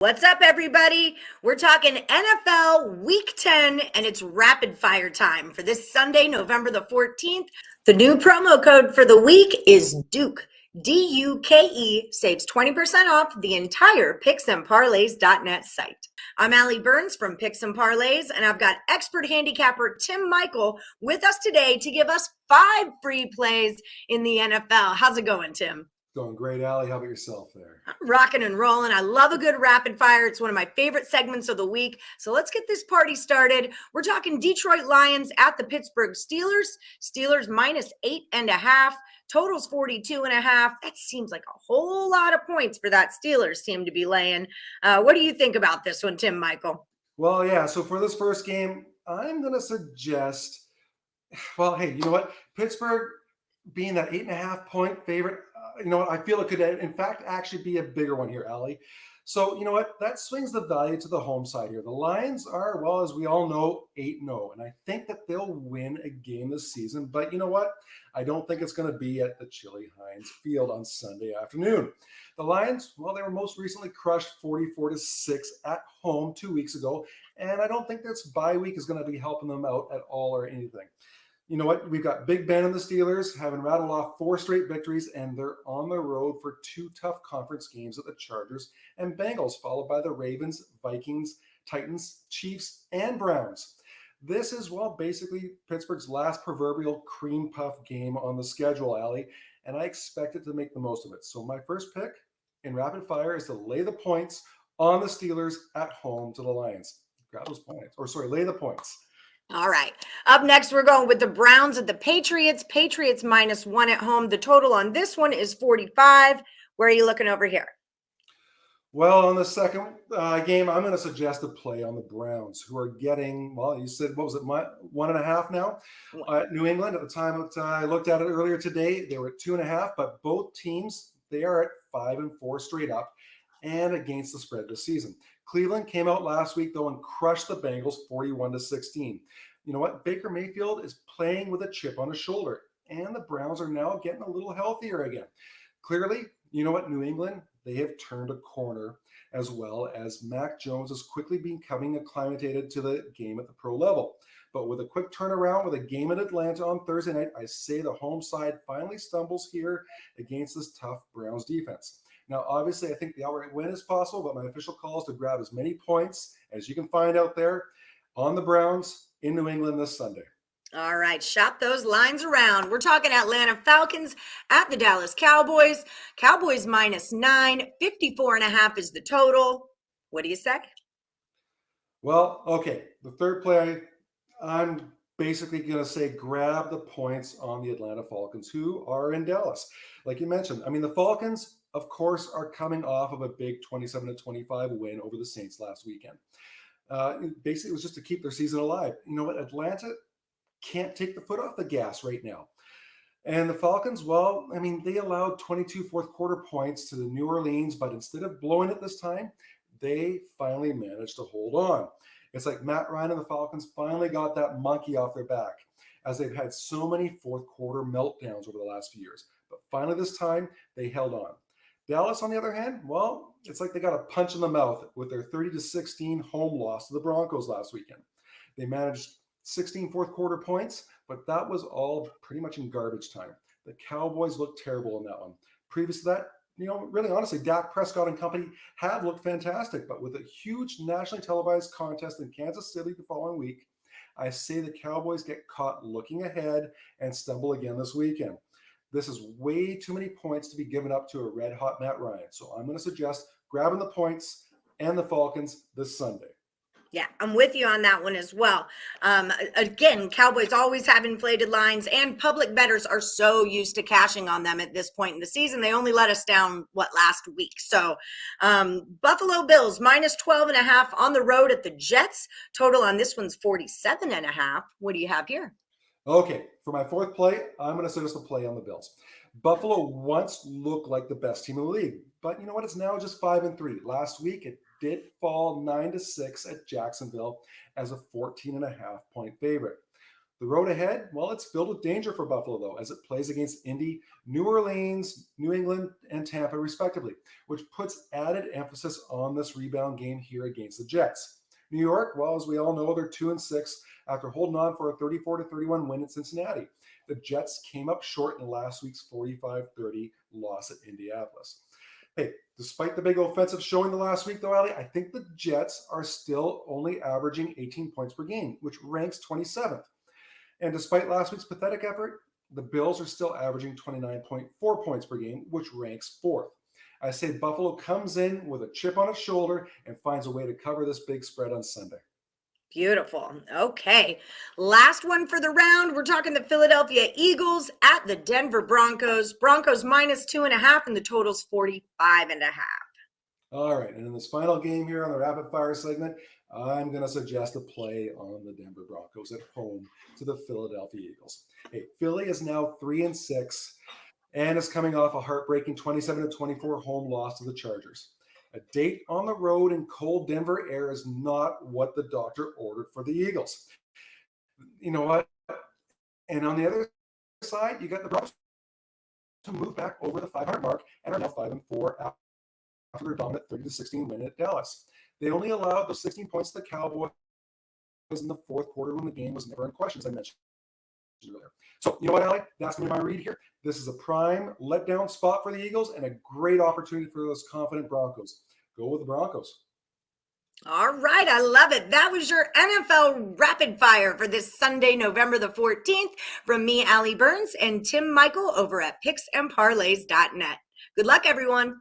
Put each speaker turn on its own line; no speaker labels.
What's up, everybody? We're talking NFL Week 10, and it's rapid fire time for this Sunday, November the 14th. The new promo code for the week is Duke. DUKE saves 20% off the entire PicksandParlays.net site. I'm Allie Burns from Picks and Parlays, and I've got expert handicapper Tim Michael with us today to give us 5 free plays in the NFL. How's it going, Tim?
Going great, Allie. How about yourself there?
I'm rocking and rolling. I love a good rapid fire. It's one of my favorite segments of the week. So let's get this party started. We're talking Detroit Lions at the Pittsburgh Steelers. Steelers minus 8.5. Totals 42.5. That seems like a whole lot of points for that Steelers team to be laying. What do you think about this one, Tim Michael?
Well, yeah. So for this first game, I'm going to suggest, well, hey, you know what? Pittsburgh being that 8.5 point favorite, you know what? I feel it could, in fact, actually be a bigger one here, Allie. So, you know what? That swings the value to the home side here. The Lions are, well, as we all know, 8-0. And I think that they'll win a game this season. But you know what? I don't think it's going to be at the Chili Heinz Field on Sunday afternoon. The Lions, well, they were most recently crushed 44-6 at home 2 weeks ago. And I don't think this bye week is going to be helping them out at all or anything. You know what? We've got Big Ben and the Steelers having rattled off 4 straight victories, and they're on the road for 2 tough conference games at the Chargers and Bengals, followed by the Ravens, Vikings, Titans, Chiefs, and Browns. This is, well, basically Pittsburgh's last proverbial cream puff game on the schedule, Allie, and I expect it to make the most of it. So my first pick in rapid fire is to lay the points on the Steelers at home to the Lions. Grab those points, lay the points.
All right. Up next, we're going with the Browns at the Patriots. Patriots minus 1 at home. The total on this one is 45. Where are you looking over here?
Well, on the second game, I'm going to suggest a play on the Browns, who are getting, well, you said, what was it, 1.5 now? New England, at the time that I looked at it earlier today, they were at 2.5, but both teams, they are at 5-4 straight up and against the spread this season. Cleveland came out last week, though, and crushed the Bengals 41-16. You know what? Baker Mayfield is playing with a chip on his shoulder, and the Browns are now getting a little healthier again. Clearly, you know what? New England, they have turned a corner, as well as Mac Jones is quickly becoming acclimated to the game at the pro level. But with a quick turnaround with a game in Atlanta on Thursday night, I say the home side finally stumbles here against this tough Browns defense. Now, obviously, I think the outright win is possible, but my official call is to grab as many points as you can find out there on the Browns in New England this Sunday.
All right, shop those lines around. We're talking Atlanta Falcons at the Dallas Cowboys. Cowboys minus 9, 54.5 is the total. What do you say?
Well, okay, the third play, I'm basically going to say grab the points on the Atlanta Falcons, who are in Dallas. Like you mentioned, I mean, the Falcons, of course, are coming off of a big 27-25 win over the Saints last weekend. Basically, it was just to keep their season alive. You know what? Atlanta can't take the foot off the gas right now. And the Falcons, well, I mean, they allowed 22 fourth quarter points to the New Orleans, but instead of blowing it this time, they finally managed to hold on. It's like Matt Ryan and the Falcons finally got that monkey off their back, as they've had so many fourth quarter meltdowns over the last few years. But finally this time, they held on. Dallas, on the other hand, well, it's like they got a punch in the mouth with their 30-16 home loss to the Broncos last weekend. They managed 16 fourth quarter points, but that was all pretty much in garbage time. The Cowboys looked terrible in that one. Previous to that, you know, really honestly, Dak Prescott and company have looked fantastic, but with a huge nationally televised contest in Kansas City the following week, I say the Cowboys get caught looking ahead and stumble again this weekend. This is way too many points to be given up to a red-hot Matt Ryan. So I'm going to suggest grabbing the points and the Falcons this Sunday.
Yeah, I'm with you on that one as well. Again, Cowboys always have inflated lines, and public bettors are so used to cashing on them at this point in the season. They only let us down, last week? So Buffalo Bills minus 12.5 on the road at the Jets. Total on this one's 47.5. What do you have here?
Okay, for my fourth play, I'm going to suggest a play on the Bills. Buffalo once looked like the best team in the league, but you know what? It's now just 5-3. Last week, it did fall 9-6 at Jacksonville as a 14.5 point favorite. The road ahead, well, it's filled with danger for Buffalo, though, as it plays against Indy, New Orleans, New England, and Tampa, respectively, which puts added emphasis on this rebound game here against the Jets. New York, well, as we all know, they're 2-6 after holding on for a 34-31 win in Cincinnati. The Jets came up short in last week's 45-30 loss at Indianapolis. Hey, despite the big offensive showing the last week, though, Ali, I think the Jets are still only averaging 18 points per game, which ranks 27th. And despite last week's pathetic effort, the Bills are still averaging 29.4 points per game, which ranks 4th. I say Buffalo comes in with a chip on its shoulder and finds a way to cover this big spread on Sunday.
Beautiful. Okay. Last one for the round. We're talking the Philadelphia Eagles at the Denver Broncos. Broncos -2.5, and the total's 45.5.
All right. And in this final game here on the rapid fire segment, I'm going to suggest a play on the Denver Broncos at home to the Philadelphia Eagles. Hey, Philly is now 3-6 and is coming off a heartbreaking 27-24 home loss to the Chargers. A date on the road in cold Denver air is not what the doctor ordered for the Eagles. You know what? And on the other side, you got the Broncos to move back over the 500 mark and are now 5-4 after their dominant 30-16 win at Dallas. They only allowed those 16 points to the Cowboys in the fourth quarter when the game was never in question, as I mentioned earlier. So, you know what, Ali? That's going to be my read here. This is a prime letdown spot for the Eagles and a great opportunity for those confident Broncos. Go with the Broncos.
All right, I love it. That was your NFL Rapid Fire for this Sunday, November the 14th, from me, Ali Burns, and Tim Michael over at picksandparlays.net. Good luck, everyone.